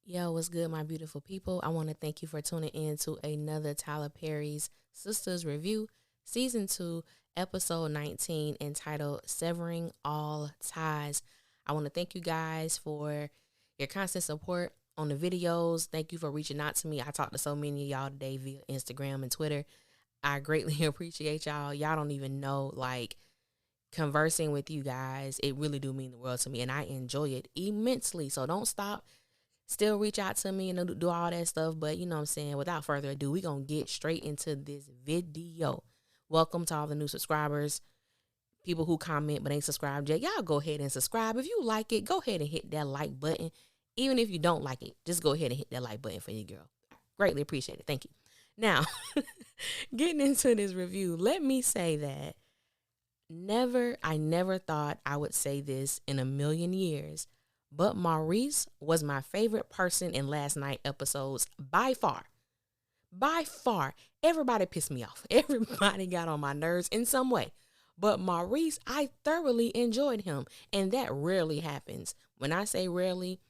Yo, what's good, my beautiful people? I want to thank you for tuning in to another Tyler Perry's Sistas review, season 2, episode 19, entitled Severing All Ties. I want to thank you guys for your constant support on the videos. Thank you for reaching out to me. I talked to so many of y'all today via Instagram and Twitter. I greatly appreciate y'all. Y'all don't even know, like, conversing with you guys, it really do mean the world to me, and I enjoy it immensely. So don't stop. Still reach out to me and do all that stuff. But you know what I'm saying? Without further ado, we're going to get straight into this video. Welcome to all the new subscribers. People who comment but ain't subscribed yet. Y'all go ahead and subscribe. If you like it, go ahead and hit that like button. Even if you don't like it, just go ahead and hit that like button for your girl. Greatly appreciate it. Thank you. Now, getting into this review, let me say that I never thought I would say this in a million years, but Maurice was my favorite person in last night episodes by far. By far. Everybody pissed me off. Everybody got on my nerves in some way. But Maurice, I thoroughly enjoyed him. And that rarely happens. When I say rarely,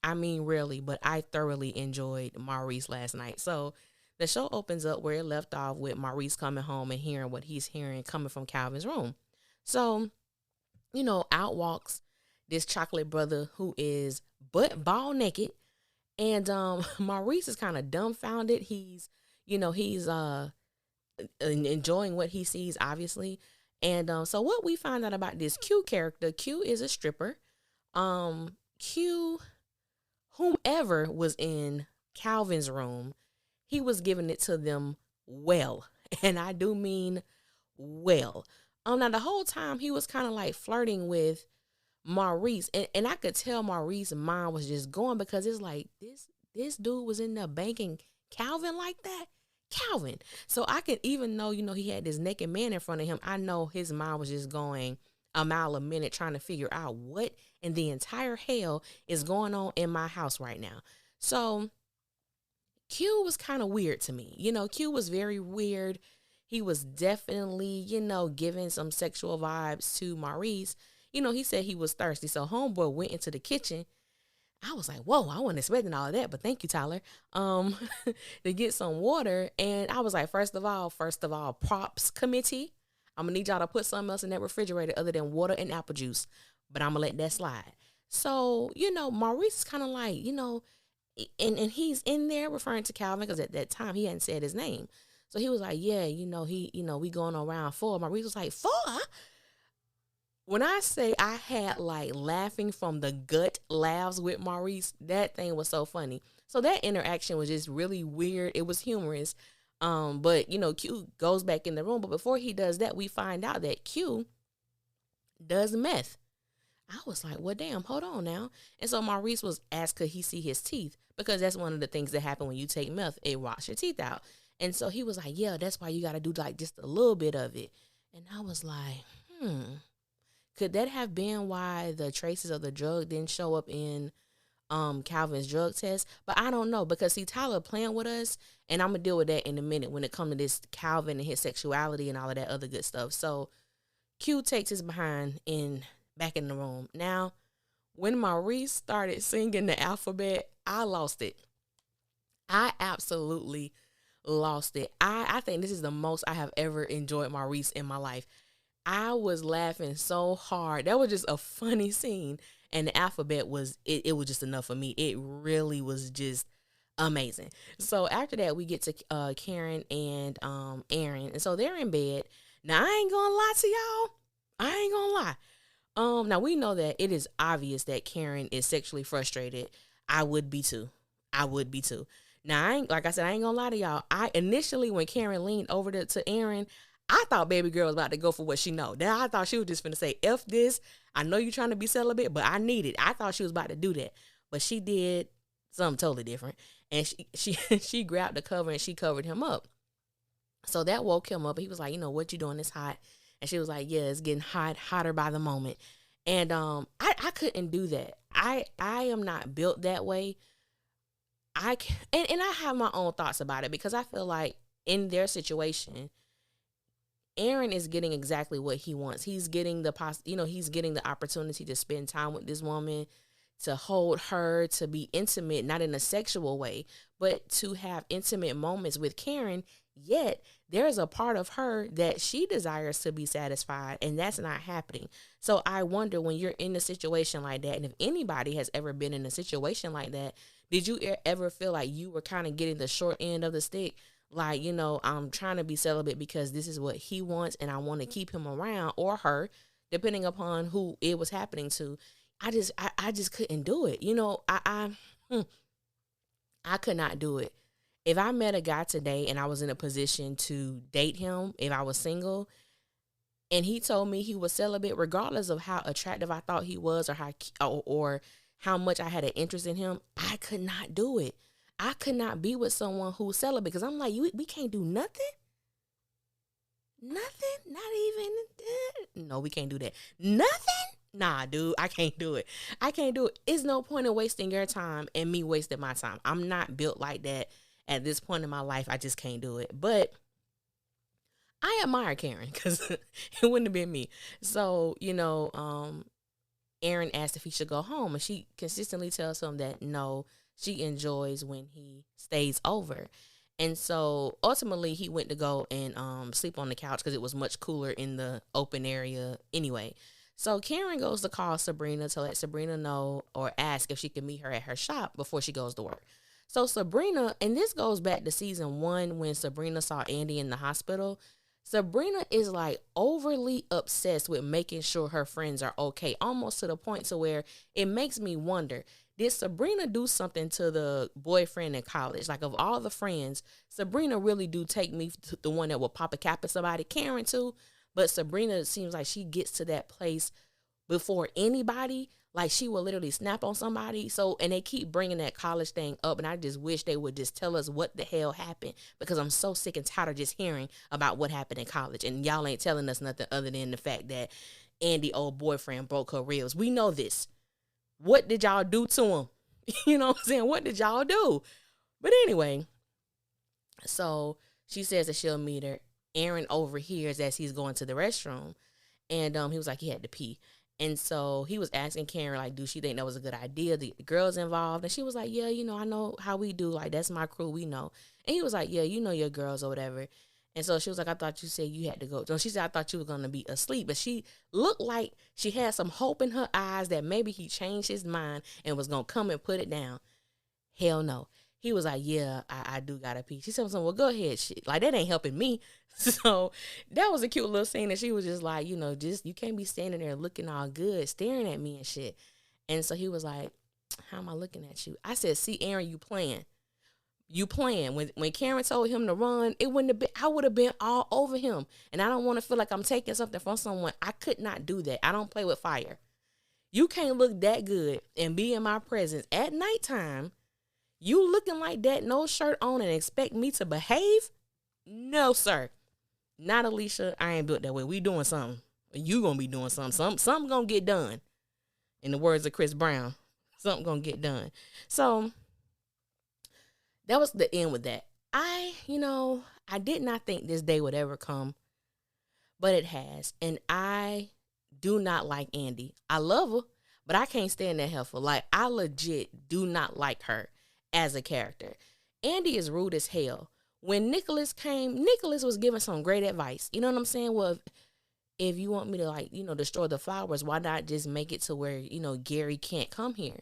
I mean rarely. But I thoroughly enjoyed Maurice last night. So the show opens up where it left off with Maurice coming home and hearing what he's hearing coming from Calvin's room. So, out walks this chocolate brother who is butt ball naked, and Maurice is kind of dumbfounded. He's enjoying what he sees, obviously. And so what we find out about this Q character, Q is a stripper. Q, whomever was in Calvin's room, he was giving it to them well, and I do mean well. Now the whole time he was kind of like flirting with Maurice, and I could tell Maurice's mind was just going, because it's like this dude was in there banking Calvin like that. Calvin. So I could, even though, he had this naked man in front of him, I know his mind was just going a mile a minute trying to figure out what in the entire hell is going on in my house right now. So Q was kind of weird to me. Q was very weird. He was definitely, giving some sexual vibes to Maurice. He said he was thirsty. So homeboy went into the kitchen. I was like, whoa, I wasn't expecting all of that, but thank you, Tyler, to get some water. And I was like, first of all, props committee. I'm going to need y'all to put something else in that refrigerator other than water and apple juice, but I'm going to let that slide. So, Maurice is kind of like, and he's in there referring to Calvin, because at that time he hadn't said his name. So he was like, yeah, we going on round 4. Maurice was like, 4? When I say I had like laughing from the gut laughs with Maurice, that thing was so funny. So that interaction was just really weird. It was humorous. But Q goes back in the room. But before he does that, we find out that Q does meth. I was like, well, damn, hold on now. And so Maurice was asked, could he see his teeth? Because that's one of the things that happen when you take meth. It rots your teeth out. And so he was like, yeah, that's why you got to do like just a little bit of it. And I was like, could that have been why the traces of the drug didn't show up in Calvin's drug test? But I don't know, because see, Tyler playing with us, and I'm going to deal with that in a minute when it comes to this Calvin and his sexuality and all of that other good stuff. So Q takes his behind back in the room. Now, when Maurice started singing the alphabet, I lost it. I absolutely lost it. I think this is the most I have ever enjoyed Maurice in my life. I was laughing so hard. That was just a funny scene. And the alphabet was, it was just enough for me. It really was just amazing. So after that, we get to Karen and Aaron. And so they're in bed. Now, I ain't gonna lie to y'all. I ain't gonna lie. Now we know that it is obvious that Karen is sexually frustrated. I would be too. Now, I ain't gonna lie to y'all. I initially, when Karen leaned over to Aaron, I thought baby girl was about to go for what she know. Then I thought she was just finna say, F this. I know you're trying to be celibate, but I need it. I thought she was about to do that. But she did something totally different. And she grabbed the cover and she covered him up. So that woke him up. He was like, what you doing? It's hot. And she was like, yeah, it's getting hotter by the moment. And I couldn't do that. I am not built that way. I have my own thoughts about it, because I feel like in their situation, Aaron is getting exactly what he wants. He's getting he's getting the opportunity to spend time with this woman, to hold her, to be intimate, not in a sexual way, but to have intimate moments with Karen. Yet there's a part of her that she desires to be satisfied, and that's not happening. So I wonder, when you're in a situation like that, and if anybody has ever been in a situation like that, did you ever feel like you were kind of getting the short end of the stick? Like, I'm trying to be celibate because this is what he wants and I want to keep him around, or her, depending upon who it was happening to. I just couldn't do it. I could not do it. If I met a guy today and I was in a position to date him, if I was single, and he told me he was celibate, regardless of how attractive I thought he was, or how much I had an interest in him, I could not do it. I could not be with someone who's celibate, because I'm like, we can't do nothing. Nothing, not even. No, we can't do that. Nothing. Nah, dude, I can't do it. I can't do it. It's no point in wasting your time and me wasting my time. I'm not built like that at this point in my life. I just can't do it. But I admire Karen, because it wouldn't have been me. So, Aaron asked if he should go home, and she consistently tells him that no, she enjoys when he stays over. And so ultimately he went to go and sleep on the couch because it was much cooler in the open area anyway. So Karen goes to call Sabrina to let Sabrina know, or ask if she can meet her at her shop before she goes to work. So Sabrina, and this goes back to season 1 when Sabrina saw Andy in the hospital. Sabrina is like overly obsessed with making sure her friends are okay, almost to the point to where it makes me wonder, did Sabrina do something to the boyfriend in college? Like, of all the friends, Sabrina really do take me to the one that will pop a cap at somebody, Karen too. But Sabrina seems like she gets to that place before anybody. Like, she will literally snap on somebody. So, and they keep bringing that college thing up, and I just wish they would just tell us what the hell happened, because I'm so sick and tired of just hearing about what happened in college, and y'all ain't telling us nothing other than the fact that Andy, old boyfriend, broke her ribs. We know this. What did y'all do to him? You know what I'm saying? What did y'all do? But anyway, so she says that she'll meet her. Aaron overhears as he's going to the restroom, and he was like, he had to pee. And so he was asking Karen, like, do she think that was a good idea? The girls involved. And she was like, yeah, I know how we do. Like, that's my crew. We know. And he was like, yeah, you know your girls or whatever. And so she was like, I thought you said you had to go. So she said, I thought you were going to be asleep. But she looked like she had some hope in her eyes that maybe he changed his mind and was going to come and put it down. Hell no. He was like, yeah, I do got to pee. She said, well, go ahead. Shit. Like, that ain't helping me. So that was a cute little scene. And she was just like, just, you can't be standing there looking all good, staring at me and shit. And so he was like, how am I looking at you? I said, see, Aaron, you playing. You playing. When Karen told him to run, it wouldn't have been, I would have been all over him. And I don't want to feel like I'm taking something from someone. I could not do that. I don't play with fire. You can't look that good and be in my presence at nighttime. You looking like that, no shirt on, and expect me to behave? No, sir. Not Alicia. I ain't built that way. We doing something. You gonna be doing something. Something gonna get done. In the words of Chris Brown, something gonna get done. So that was the end with that. I did not think this day would ever come, but it has. And I do not like Andy. I love her, but I can't stand that heifer. Like, I legit do not like her as a character. Andy is rude as hell. When Nicholas came, Nicholas was giving some great advice. You know what I'm saying? Well, if you want me to, destroy the flowers, why not just make it to where, Gary can't come here?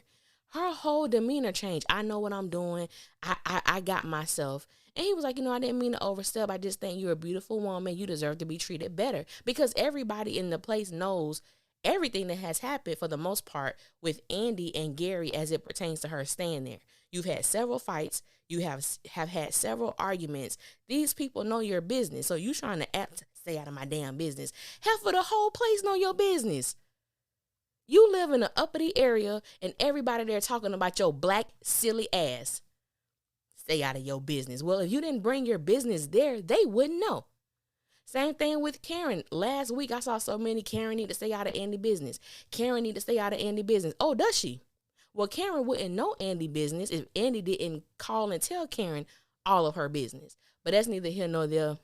Her whole demeanor changed. I know what I'm doing. I got myself. And he was like, I didn't mean to overstep. I just think you're a beautiful woman. You deserve to be treated better. Because everybody in the place knows everything that has happened for the most part with Andy and Gary as it pertains to her staying there. You've had several fights. You have had several arguments. These people know your business. So you trying to stay out of my damn business. Half of the whole place know your business. You live in an uppity area and everybody there talking about your black, silly ass. Stay out of your business. Well, if you didn't bring your business there, they wouldn't know. Same thing with Karen. Last week, I saw so many Karen need to stay out of Andy business. Karen need to stay out of Andy business. Oh, does she? Well, Karen wouldn't know Andy business if Andy didn't call and tell Karen all of her business. But that's neither here nor there.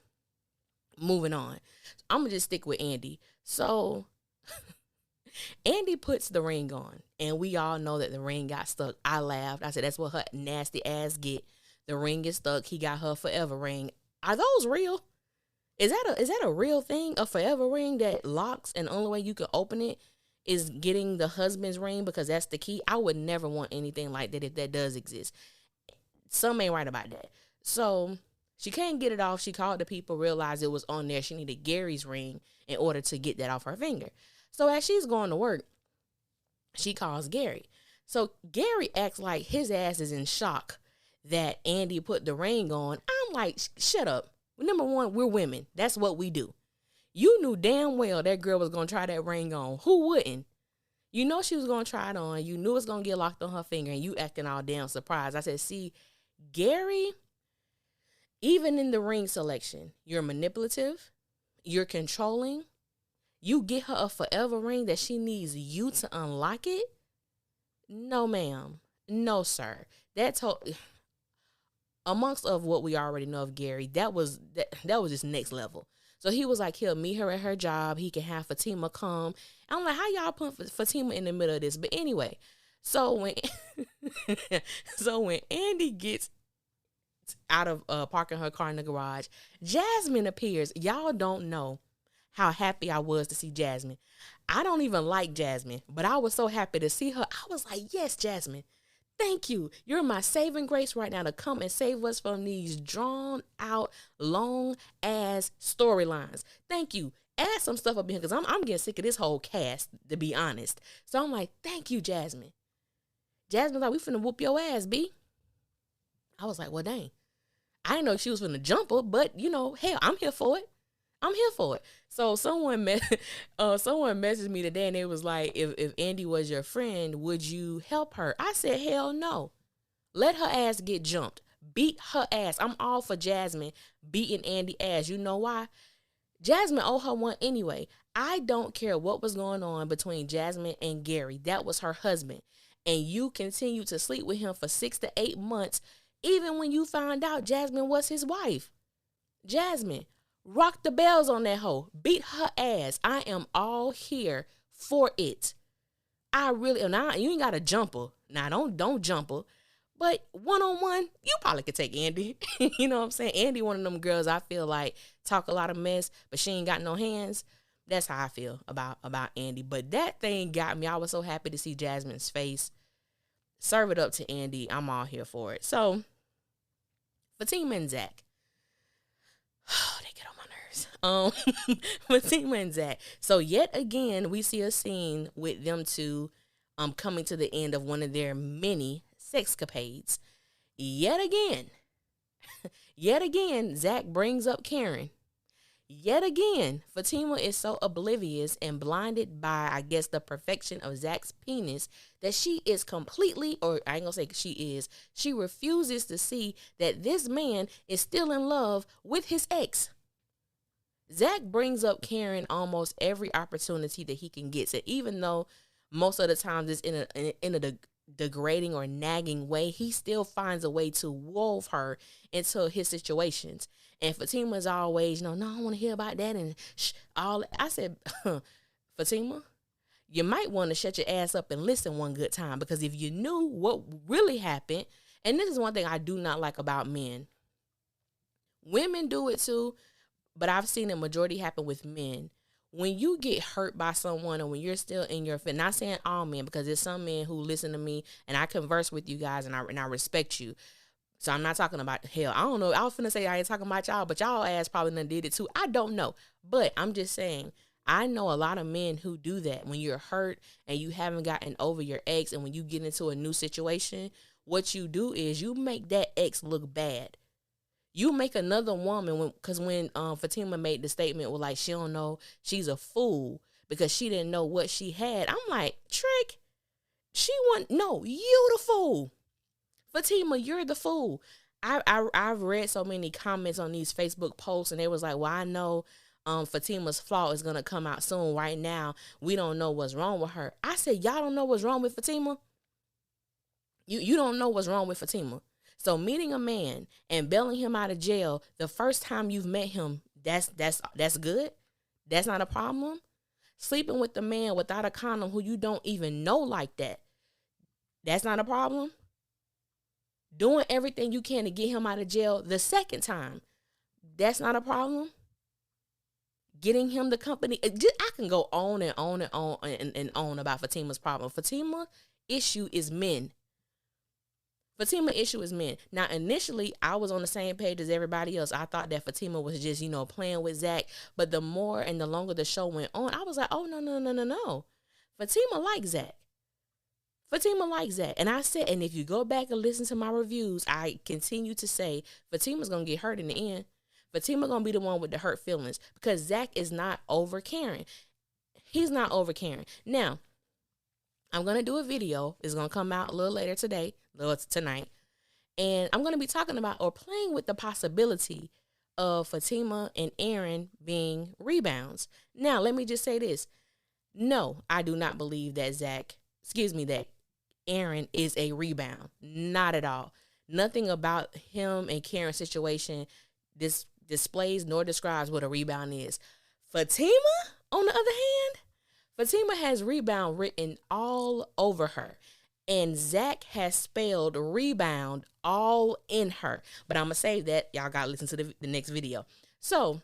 Moving on. I'm going to just stick with Andy. So Andy puts the ring on, and we all know that the ring got stuck. I laughed. I said, that's what her nasty ass get. The ring is stuck. He got her forever ring. Are those real? Is that a real thing? A forever ring that locks, and the only way you can open it is getting the husband's ring because that's the key? I would never want anything like that if that does exist. Some ain't right about that. So she can't get it off. She called the people, realized it was on there. She needed Gary's ring in order to get that off her finger. So as she's going to work, she calls Gary. So Gary acts like his ass is in shock that Andy put the ring on. I'm like, shut up. Number one, we're women. That's what we do. You knew damn well that girl was going to try that ring on. Who wouldn't? You know she was going to try it on. You knew it was going to get locked on her finger, and you acting all damn surprised. I said, see, Gary, even in the ring selection, you're manipulative. You're controlling. You get her a forever ring that she needs you to unlock it? No, ma'am. No, sir. That's amongst of what we already know of Gary, that was just next level. So he was like, he'll meet her at her job. He can have Fatima come. I'm like, how y'all put Fatima in the middle of this? But anyway, so when Andy gets out of parking her car in the garage, Jasmine appears. Y'all don't know how happy I was to see Jasmine. I don't even like Jasmine, but I was so happy to see her. I was like, yes, Jasmine. Thank you. You're my saving grace right now to come and save us from these drawn out, long ass storylines. Thank you. Add some stuff up in here because I'm getting sick of this whole cast, to be honest. So I'm like, thank you, Jasmine. Jasmine's like, we finna whoop your ass, B. I was like, well, dang. I didn't know she was finna jump her, but you know, hell, I'm here for it. I'm here for it. So someone messaged me today and it was like, if Andy was your friend, would you help her? I said, hell no. Let her ass get jumped. Beat her ass. I'm all for Jasmine beating Andy ass. You know why? Jasmine owe her one anyway. I don't care what was going on between Jasmine and Gary. That was her husband. And you continue to sleep with him for 6 to 8 months, even when you found out Jasmine was his wife. Jasmine, rock the bells on that hoe. Beat her ass. I am all here for it. I really, now you ain't got to jump her. Now don't jump her. But one-on-one, you probably could take Andy. You know what I'm saying? Andy, one of them girls I feel like talk a lot of mess, but she ain't got no hands. That's how I feel about Andy. But that thing got me. I was so happy to see Jasmine's face. Serve it up to Andy. I'm all here for it. So, Fatima and Zach. Oh, they get on my nerves. Fatima and Zach. So yet again, we see a scene with them two coming to the end of one of their many sexcapades. Yet again, Zach brings up Karen. Yet again, Fatima is so oblivious and blinded by, I guess, the perfection of Zach's penis that she is completely, or I ain't gonna say she refuses to see that this man is still in love with his ex. Zach brings up Karen almost every opportunity that he can get. So even though most of the times it's in a degrading or nagging way, he still finds a way to wove her into his situations. And Fatima's always, no, I don't want to hear about that. And I said, Fatima, you might want to shut your ass up and listen one good time, because if you knew what really happened, and this is one thing I do not like about men. Women do it too, but I've seen the majority happen with men. When you get hurt by someone, or when you're still in your fit, not saying all men, because there's some men who listen to me and I converse with you guys and I respect you. So I'm not talking about, hell, I don't know. I was finna say I ain't talking about y'all, but y'all ass probably done did it too. I don't know. But I'm just saying, I know a lot of men who do that. When you're hurt and you haven't gotten over your ex, and when you get into a new situation, what you do is you make that ex look bad. You make another woman, because when Fatima made the statement with like, she don't know, she's a fool because she didn't know what she had. I'm like, Trick, you the fool. Fatima, you're the fool. I've read so many comments on these Facebook posts, and they was like, well, I know Fatima's flaw is going to come out soon. Right now, we don't know what's wrong with her. I said, y'all don't know what's wrong with Fatima? You don't know what's wrong with Fatima. So meeting a man and bailing him out of jail the first time you've met him, that's good? That's not a problem? Sleeping with the man without a condom who you don't even know like that. That's not a problem. Doing everything you can to get him out of jail the second time. That's not a problem. Getting him the company. I can go on and on and on and on about Fatima's problem. Fatima's issue is men. Fatima issue is men. Now, initially, I was on the same page as everybody else. I thought that Fatima was just, playing with Zach. But the more and the longer the show went on, I was like, oh, no. Fatima likes Zach. Fatima likes Zach. And I said, and if you go back and listen to my reviews, I continue to say Fatima's going to get hurt in the end. Fatima going to be the one with the hurt feelings because Zach is not over caring. He's not over caring. Now, I'm going to do a video. It's going to come out a little later today, tonight. And I'm going to be talking about or playing with the possibility of Fatima and Aaron being rebounds. Now, let me just say this. No, I do not believe that Aaron is a rebound. Not at all. Nothing about him and Karen's situation displays nor describes what a rebound is. Fatima, on the other hand, Fatima has rebound written all over her. And Zach has spelled rebound all in her. But I'm going to save that. Y'all got to listen to the next video. So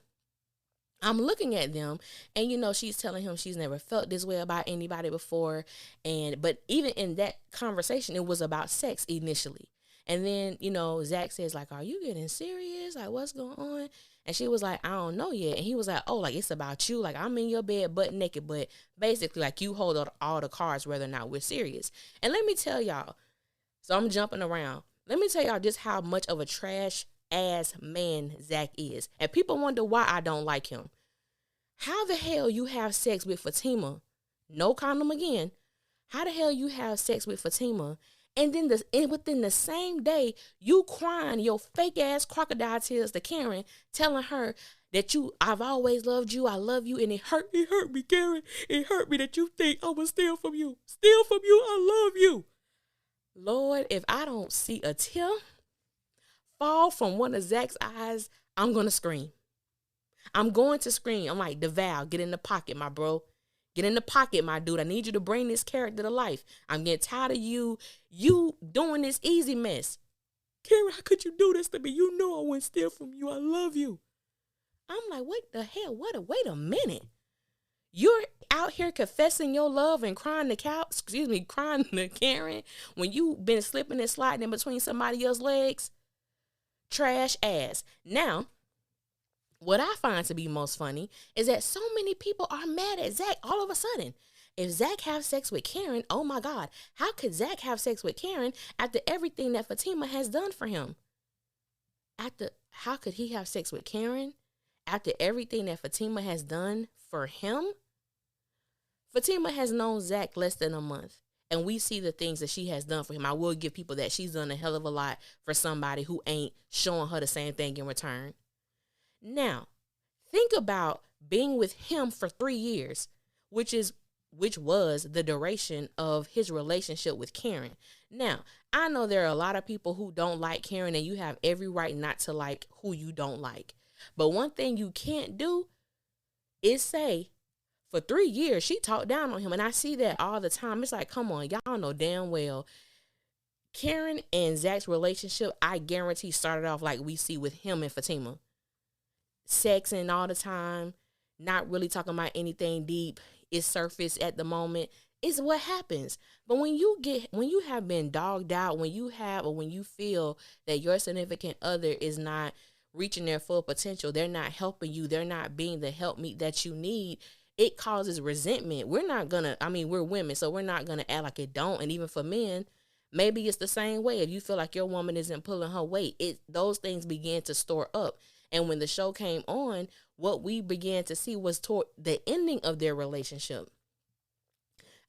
I'm looking at them and, she's telling him she's never felt this way about anybody before. But even in that conversation, it was about sex initially. And then, Zach says like, are you getting serious? Like, what's going on? And she was like, I don't know yet. And he was like, oh, like, it's about you. Like, I'm in your bed butt naked. But basically, like, you hold all the cards whether or not we're serious. And let me tell y'all, so I'm jumping around. Let me tell y'all just how much of a trash ass man Zach is. And people wonder why I don't like him. How the hell you have sex with Fatima? No condom again. How the hell you have sex with Fatima? And then within the same day, you crying your fake ass crocodile tears to Karen, telling her that I've always loved you, I love you, and it hurt me, Karen. It hurt me that you think I would steal from you, I love you. Lord, if I don't see a tear fall from one of Zach's eyes, I'm going to scream. I'm going to scream. I'm like, DeVal, get in the pocket, my bro. Get in the pocket, my dude. I need you to bring this character to life. I'm getting tired of you doing this easy mess. Karen, how could you do this to me? You know I wouldn't steal from you. I love you. I'm like, what the hell? Wait a minute. You're out here confessing your love and crying to Karen when you've been slipping and sliding in between somebody else's legs. Trash ass. Now, what I find to be most funny is that so many people are mad at Zach all of a sudden. If Zach have sex with Karen, oh my God, how could Zach have sex with Karen after everything that Fatima has done for him? How could he have sex with Karen after everything that Fatima has done for him? Fatima has known Zach less than a month, and we see the things that she has done for him. I will give people that she's done a hell of a lot for somebody who ain't showing her the same thing in return. Now, think about being with him for 3 years, which was the duration of his relationship with Karen. Now, I know there are a lot of people who don't like Karen, and you have every right not to like who you don't like. But one thing you can't do is say, for 3 years, she talked down on him. And I see that all the time. It's like, come on, y'all know damn well Karen and Zach's relationship, I guarantee, started off like we see with him and Fatima. Sexing all the time, not really talking about anything deep. It's surface at the moment. It's what happens. But when you have been dogged out, when you feel that your significant other is not reaching their full potential, they're not helping you, they're not being the helpmeet that you need, it causes resentment. We're women, so we're not gonna act like it don't. And even for men, maybe it's the same way. If you feel like your woman isn't pulling her weight, those things begin to store up. And when the show came on, what we began to see was toward the ending of their relationship.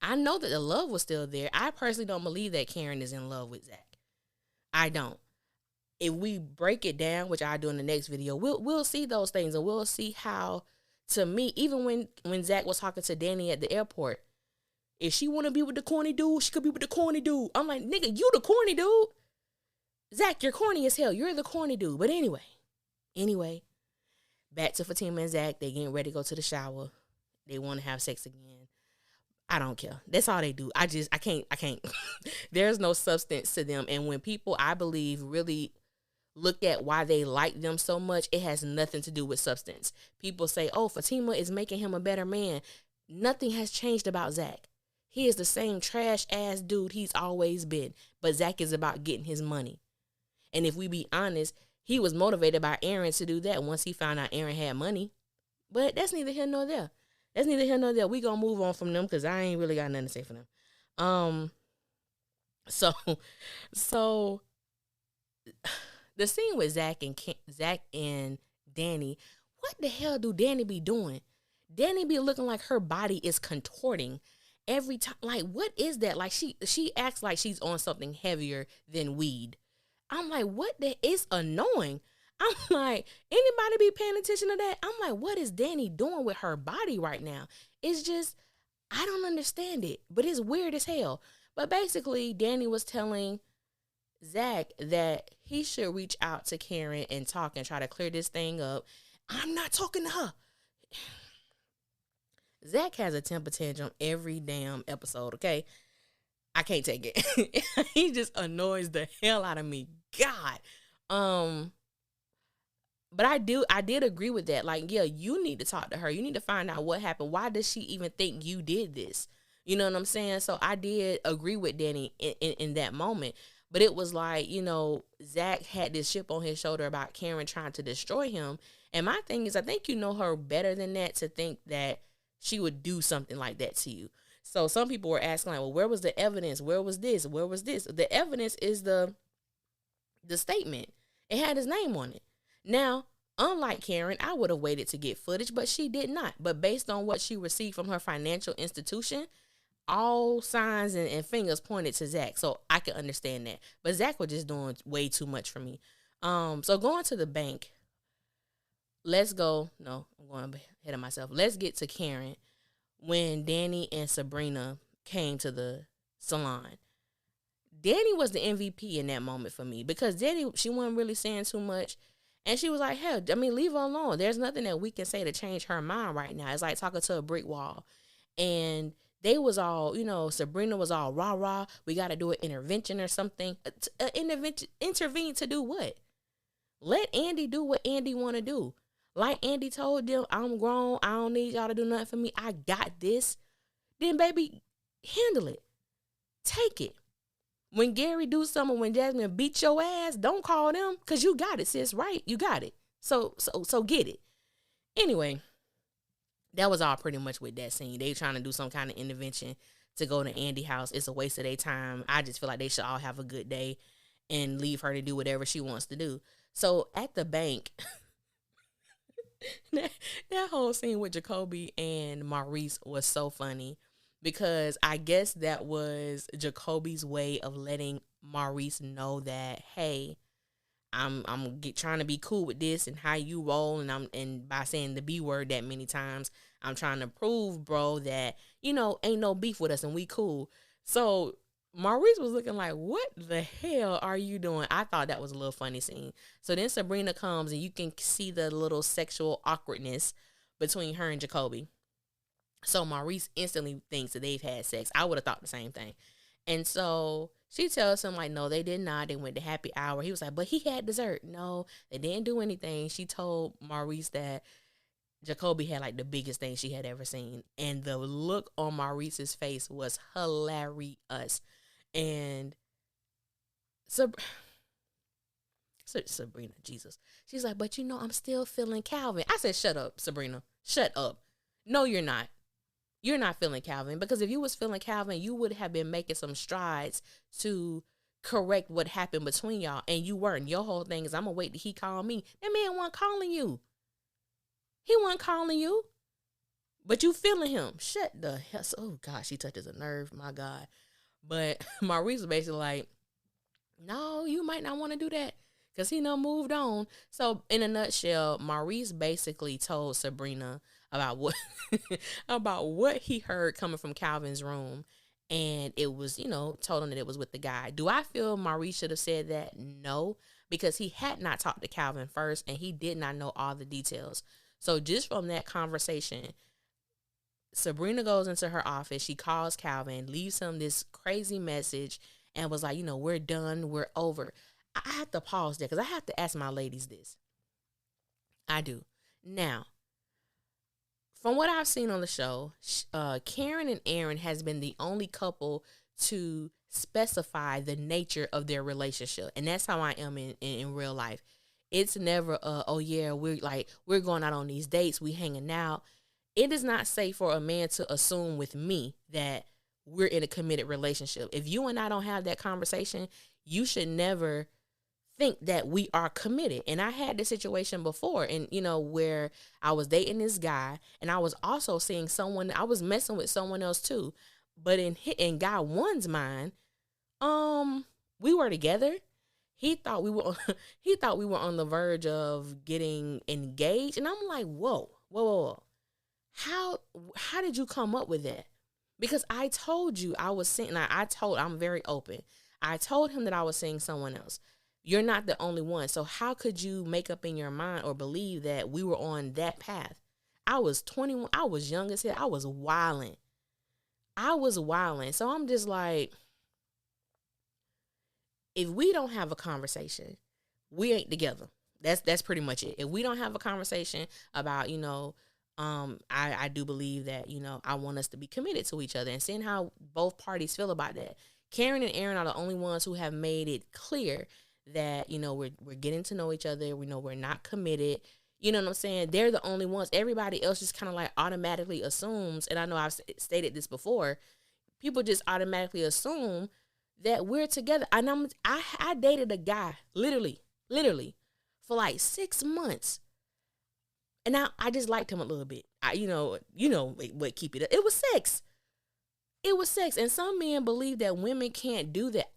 I know that the love was still there. I personally don't believe that Karen is in love with Zach. I don't. If we break it down, which I'll do in the next video, we'll see those things, and we'll see how, to me, even when Zach was talking to Danny at the airport, if she want to be with the corny dude, she could be with the corny dude. I'm like, nigga, you the corny dude. Zach, you're corny as hell. You're the corny dude. But anyway, back to Fatima and Zach. They getting ready to go to the shower. they want to have sex again. I don't care. That's all they do. I can't. There's no substance to them. And when people, I believe, really look at why they like them so much, it has nothing to do with substance. People say, oh, Fatima is making him a better man. Nothing has changed about Zach. He is the same trash ass dude he's always been. But Zach is about getting his money. And if we be honest, he was motivated by Aaron to do that once he found out Aaron had money. But that's neither here nor there. That's neither here nor there. We gonna move on from them because I ain't really got nothing to say for them. So the scene with Zach and Danny, what the hell do Danny be doing? Danny be looking like her body is contorting every time. Like, what is that? Like, she acts like she's on something heavier than weed. I'm like, what the? It's annoying. I'm like, anybody be paying attention to that? I'm like, what is Danny doing with her body right now? It's just, I don't understand it, but it's weird as hell. But basically, Danny was telling Zach that he should reach out to Karen and talk and try to clear this thing up. I'm not talking to her. Zach has a temper tantrum every damn episode, okay? I can't take it. He just annoys the hell out of me. God. But I did agree with that. Like, yeah, you need to talk to her. You need to find out what happened. Why does she even think you did this? You know what I'm saying? So I did agree with Danny in that moment. But it was like, you know, Zach had this chip on his shoulder about Karen trying to destroy him. And my thing is, I think you know her better than that to think that she would do something like that to you. So some people were asking, like, well, where was the evidence? Where was this? Where was this? The evidence is the statement. It had his name on it. Now, unlike Karen, I would have waited to get footage, but she did not. But based on what she received from her financial institution, all signs and fingers pointed to Zach. So I can understand that. But Zach was just doing way too much for me. So going to the bank, let's go. No, I'm going ahead of myself. Let's get to Karen when Danny and Sabrina came to the salon. Danny was the MVP in that moment for me because Danny, she wasn't really saying too much. And she was like, hell, I mean, leave her alone. There's nothing that we can say to change her mind right now. It's like talking to a brick wall. And they was all, you know, Sabrina was all rah-rah. We got to do an intervention or something. Intervene to do what? Let Andy do what Andy want to do. Like Andy told them, I'm grown. I don't need y'all to do nothing for me. I got this. Then, baby, handle it. Take it. When Gary do something, when Jasmine beat your ass, don't call them because you got it, sis, right? You got it. So get it. Anyway, that was all pretty much with that scene. They trying to do some kind of intervention to go to Andy's house. It's a waste of their time. I just feel like they should all have a good day and leave her to do whatever she wants to do. So at the bank, that whole scene with Jacoby and Maurice was so funny. Because I guess that was Jacoby's way of letting Maurice know that, hey, I'm trying to be cool with this and how you roll, and by saying the B word that many times, I'm trying to prove, bro, that, you know, ain't no beef with us and we cool. So Maurice was looking like, what the hell are you doing? I thought that was a little funny scene. So then Sabrina comes and you can see the little sexual awkwardness between her and Jacoby. So Maurice instantly thinks that they've had sex. I would have thought the same thing. And so she tells him, like, no, they did not. They went to happy hour. He was like, but he had dessert. No, they didn't do anything. She told Maurice that Jacoby had, like, the biggest thing she had ever seen. And the look on Maurice's face was hilarious. And Sabrina, Jesus. She's like, but, you know, I'm still feeling Calvin. I said, shut up, Sabrina. Shut up. No, you're not. You're not feeling Calvin, because if you was feeling Calvin, you would have been making some strides to correct what happened between y'all, and you weren't. Your whole thing is, I'm going to wait till he call me. That man wasn't calling you. He wasn't calling you, but you feeling him. Shut the hell. Oh, gosh, he touches a nerve, my God. But Maurice was basically like, no, you might not want to do that, because he done moved on. So, in a nutshell, Maurice basically told Sabrina about what he heard coming from Calvin's room, and it was, you know, told him that it was with the guy. Do I feel Maurice should have said that? No, because he had not talked to Calvin first, and he did not know all the details. So just from that conversation, Sabrina goes into her office. She calls Calvin, leaves him this crazy message, and was like, we're done. We're over. I have to pause there because I have to ask my ladies this. I do. Now, from what I've seen on the show, Karen and Aaron has been the only couple to specify the nature of their relationship. And that's how I am in real life. It's never, oh yeah, we're going out on these dates, we hanging out. It is not safe for a man to assume with me that we're in a committed relationship. If you and I don't have that conversation, you should never think that we are committed. And I had this situation before, and where I was dating this guy, and I was also seeing someone, I was messing with someone else too. But in guy one's mind, we were together. He thought we were on the verge of getting engaged, and I'm like, whoa. How did you come up with that? Because I told you I was seeing, I'm very open. I told him that I was seeing someone else. You're not the only one. So how could you make up in your mind or believe that we were on that path? I was 21. I was young as hell. I was wilding. So I'm just like, if we don't have a conversation, we ain't together. That's pretty much it. If we don't have a conversation about, I do believe that, I want us to be committed to each other, and seeing how both parties feel about that. Karen and Aaron are the only ones who have made it clear that, we're getting to know each other. We know we're not committed. You know what I'm saying? They're the only ones. Everybody else just kind of like automatically assumes, and I know I've stated this before, people just automatically assume that we're together. And I dated a guy literally for like 6 months. And I just liked him a little bit. What keep it up. It was sex. And some men believe that women can't do that.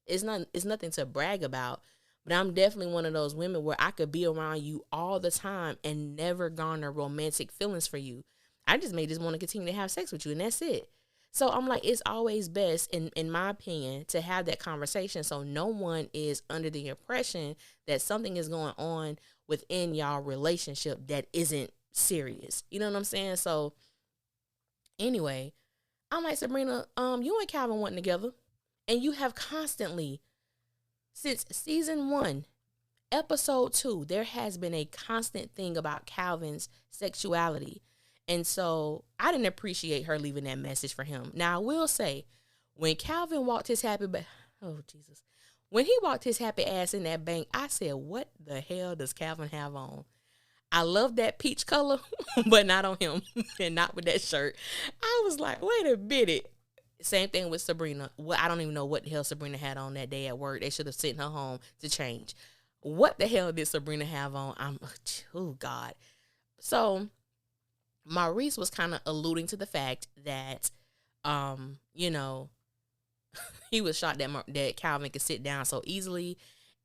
It's nothing to brag about, but I'm definitely one of those women where I could be around you all the time and never garner romantic feelings for you. I just may just want to continue to have sex with you, and that's it. So I'm like, it's always best, in my opinion, to have that conversation so no one is under the impression that something is going on within y'all relationship that isn't serious. You know what I'm saying? So anyway, I'm like, Sabrina, you and Calvin went together, and you have constantly, since season 1, episode 2, there has been a constant thing about Calvin's sexuality. And so I didn't appreciate her leaving that message for him. Now, I will say, when Calvin walked his happy when he walked his happy ass in that bank, I said, what the hell does Calvin have on? I love that peach color, but not on him and not with that shirt. I was like, wait a minute. Same thing with Sabrina. Well, I don't even know what the hell Sabrina had on that day at work. They should have sent her home to change. What the hell did Sabrina have on? Oh, God. So Maurice was kind of alluding to the fact that, he was shocked that Calvin could sit down so easily.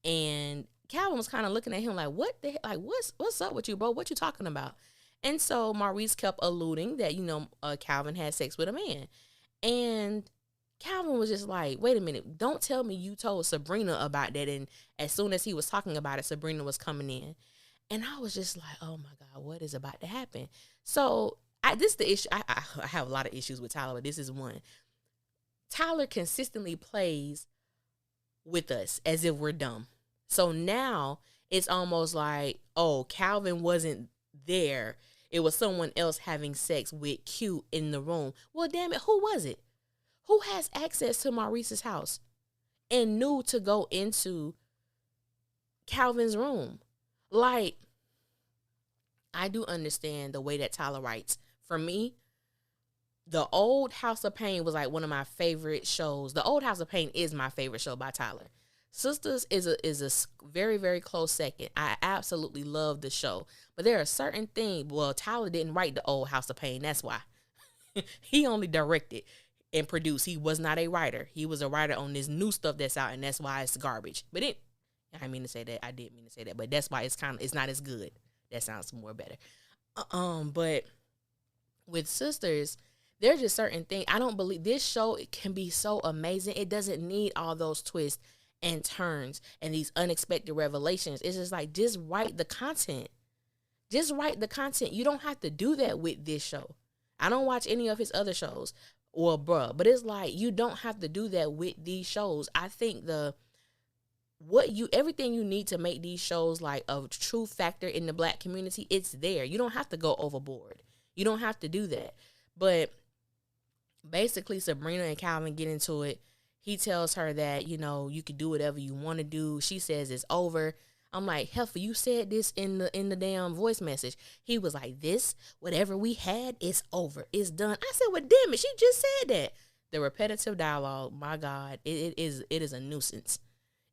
And Calvin was kind of looking at him like, what the heck? Like, what's up with you, bro? What you talking about? And so Maurice kept alluding that, Calvin had sex with a man. And Calvin was just like, wait a minute, don't tell me you told Sabrina about that. And as soon as he was talking about it, Sabrina was coming in. And I was just like, oh my God, what is about to happen? So this is the issue. I have a lot of issues with Tyler, but this is one. Tyler consistently plays with us as if we're dumb. So now it's almost like, oh, Calvin wasn't there. It was someone else having sex with Q in the room. Well, damn it, who was it? Who has access to Maurice's house and knew to go into Calvin's room? Like, I do understand the way that Tyler writes. For me, The Old House of Pain was like one of my favorite shows. The Old House of Pain is my favorite show by Tyler. Sistas is a very, very close second. I absolutely love the show. But there are certain things, well, Tyler didn't write The Old House of Pain. That's why. He only directed and produced. He was not a writer. He was a writer on this new stuff that's out, and that's why it's garbage. But I didn't mean to say that. I did mean to say that. But that's why it's not as good. That sounds more better. But with Sisters, there's just certain things. I don't believe this show, it can be so amazing. It doesn't need all those twists and turns and these unexpected revelations. It's just like, just write the content. Just write the content. You don't have to do that with this show. I don't watch any of his other shows. Well, bruh, but it's like you don't have to do that with these shows. I think everything you need to make these shows like a true factor in the black community, it's there. You don't have to go overboard. You don't have to do that. But basically, Sabrina and Calvin get into it. He tells her that, you can do whatever you want to do. She says it's over. I'm like, Heifer, you said this in the damn voice message. He was like, whatever we had, it's over. It's done. I said, well, damn it, she just said that. The repetitive dialogue, my God, it is a nuisance.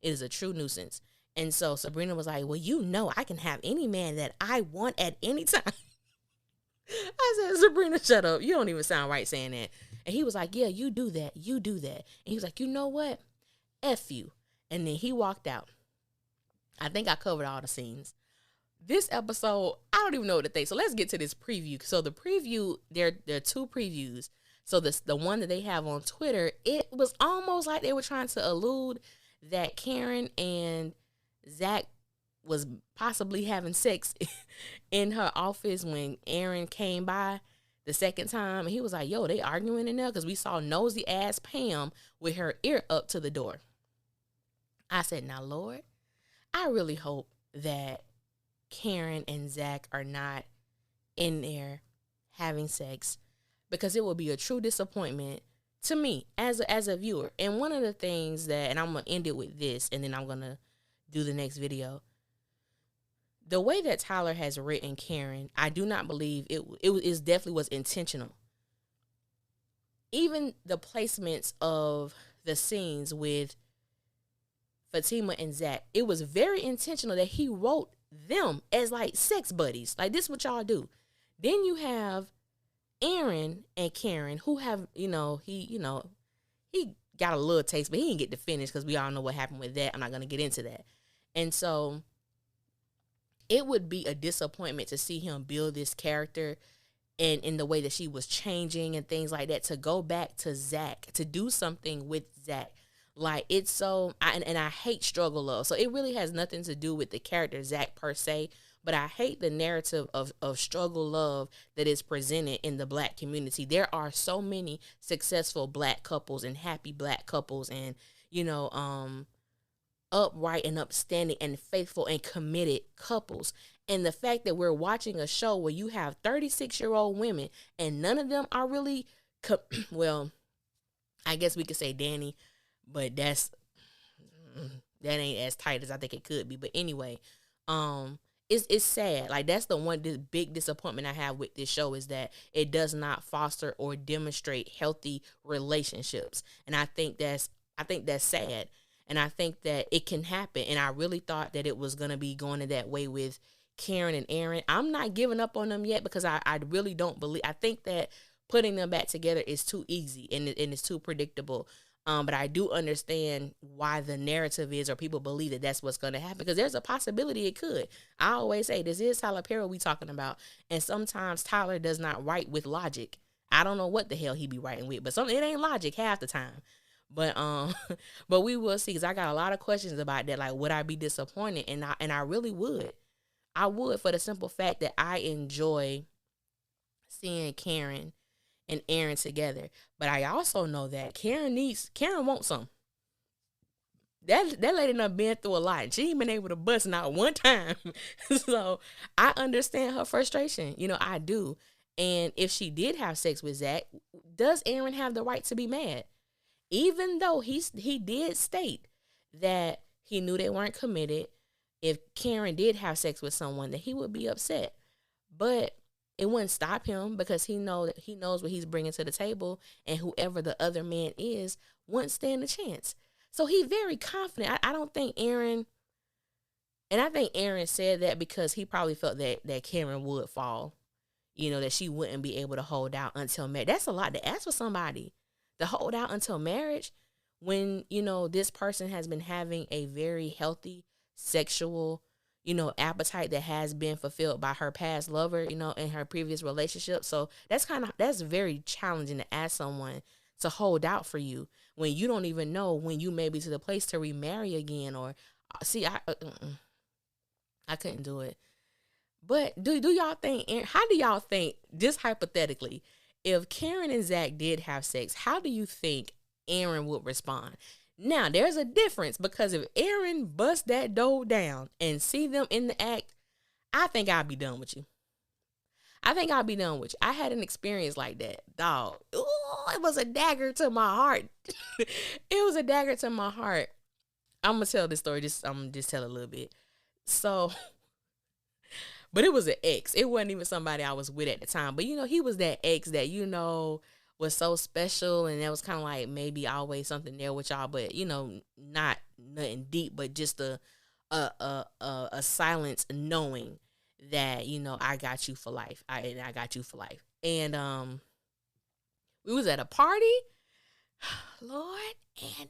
It is a true nuisance. And so Sabrina was like, well, I can have any man that I want at any time. I said, Sabrina, shut up. You don't even sound right saying that. And he was like, yeah, you do that. You do that. And he was like, you know what? F you. And then he walked out. I think I covered all the scenes. This episode, I don't even know what to think. So let's get to this preview. So the preview, there are two previews. So the one that they have on Twitter, it was almost like they were trying to allude that Karen and Zach was possibly having sex in her office when Aaron came by the second time. And he was like, yo, they arguing in there? Because we saw nosy ass Pam with her ear up to the door. I said, now, Lord, I really hope that Karen and Zach are not in there having sex, because it will be a true disappointment to me as a viewer. And one of the things that, and I'm going to end it with this, and then I'm going to do the next video. The way that Tyler has written Karen, I do not believe it definitely was intentional. Even the placements of the scenes with Fatima and Zach, it was very intentional that he wrote them as like sex buddies. Like, this is what y'all do. Then you have Aaron and Karen, who have, he got a little taste, but he didn't get to finish because we all know what happened with that. I'm not going to get into that. And so it would be a disappointment to see him build this character and in the way that she was changing and things like that, to go back to Zach, to do something with Zach. Like, it's so, and I hate struggle love. So it really has nothing to do with the character Zach per se, but I hate the narrative of struggle love that is presented in the black community. There are so many successful black couples and happy black couples and, upright and upstanding and faithful and committed couples. And the fact that we're watching a show where you have 36-year-old women and none of them are really, well, I guess we could say Danny, but that ain't as tight as I think it could be. But anyway, it's sad. Like, that's the one big disappointment I have with this show, is that it does not foster or demonstrate healthy relationships. And I think that's sad. And I think that it can happen. And I really thought that it was going to be going in that way with Karen and Aaron. I'm not giving up on them yet, because I really don't believe, I think that putting them back together is too easy and it's too predictable. But I do understand why the narrative is, or people believe that that's what's going to happen, because there's a possibility it could. I always say, this is Tyler Perry we talking about. And sometimes Tyler does not write with logic. I don't know what the hell he be writing with, but it ain't logic half the time. But but we will see, because I got a lot of questions about that. Like, would I be disappointed? And I really would. I would, for the simple fact that I enjoy seeing Karen and Aaron together. But I also know that Karen wants some. That lady done been through a lot. She ain't been able to bust not one time. So I understand her frustration. I do. And if she did have sex with Zach, does Aaron have the right to be mad? Even though he did state that he knew they weren't committed, if Karen did have sex with someone, that he would be upset. But it wouldn't stop him, because he knows what he's bringing to the table, and whoever the other man is wouldn't stand a chance. So he's very confident. I don't think Aaron, and I think Aaron said that because he probably felt that Karen would fall, that she wouldn't be able to hold out until marriage. That's a lot to ask for somebody, to hold out until marriage, when, this person has been having a very healthy sexual, appetite that has been fulfilled by her past lover, in her previous relationship. So that's very challenging to ask someone to hold out for you when you don't even know when you may be to the place to remarry again. Or see, I couldn't do it. But do y'all think, how do y'all think, just hypothetically, if Karen and Zach did have sex, how do you think Aaron would respond? Now, there's a difference, because if Aaron busts that door down and see them in the act, I think I'll be done with you. I think I'll be done with you. I had an experience like that, dog. Ooh, it was a dagger to my heart. It was a dagger to my heart. I'm gonna tell this story. I'm gonna just tell a little bit. So, but it was an ex. It wasn't even somebody I was with at the time. But he was that ex that was so special, and that was kind of like maybe always something there with y'all. But not nothing deep, but just a silence knowing that I got you for life. I got you for life. And we was at a party, Lord, and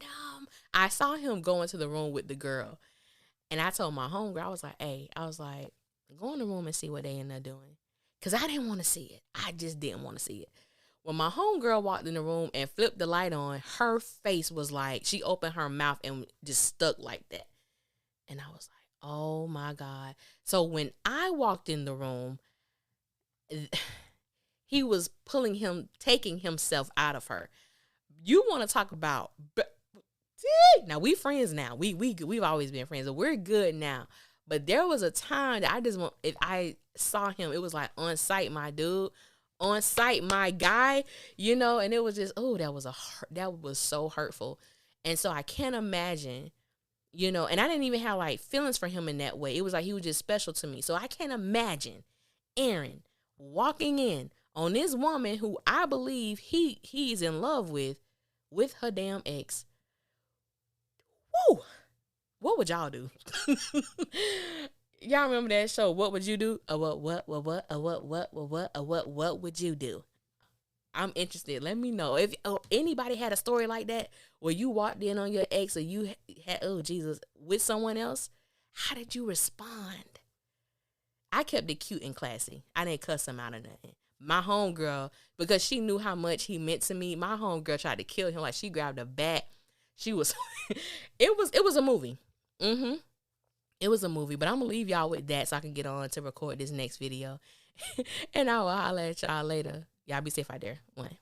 I saw him go into the room with the girl, and I told my homegirl, I was like, go in the room and see what they end up doing, because I didn't want to see it. I just didn't want to see it. When my homegirl walked in the room and flipped the light on, her face was like, she opened her mouth and just stuck like that, and I was like, oh my God. So when I walked in the room, he was taking himself out of her. You want to talk about, now we friends now. We've always been friends, so we're good now. But there was a time that if I saw him, it was like, on sight, my dude, on sight, my guy, and it was just, oh, that was so hurtful. And so I can't imagine, and I didn't even have like feelings for him in that way. It was like he was just special to me. So I can't imagine Aaron walking in on this woman who I believe he's in love with her damn ex. Woo! What would y'all do? Y'all remember that show? What would you do? What would you do? I'm interested. Let me know if anybody had a story like that where you walked in on your ex, or you had, oh Jesus, with someone else. How did you respond? I kept it cute and classy. I didn't cuss him out or nothing. My homegirl, because she knew how much he meant to me, my homegirl tried to kill him. Like, she grabbed a bat. She was, it was a movie. It was a movie, but I'm gonna leave y'all with that so I can get on to record this next video. And I will holler at y'all later. Y'all be safe out there. One.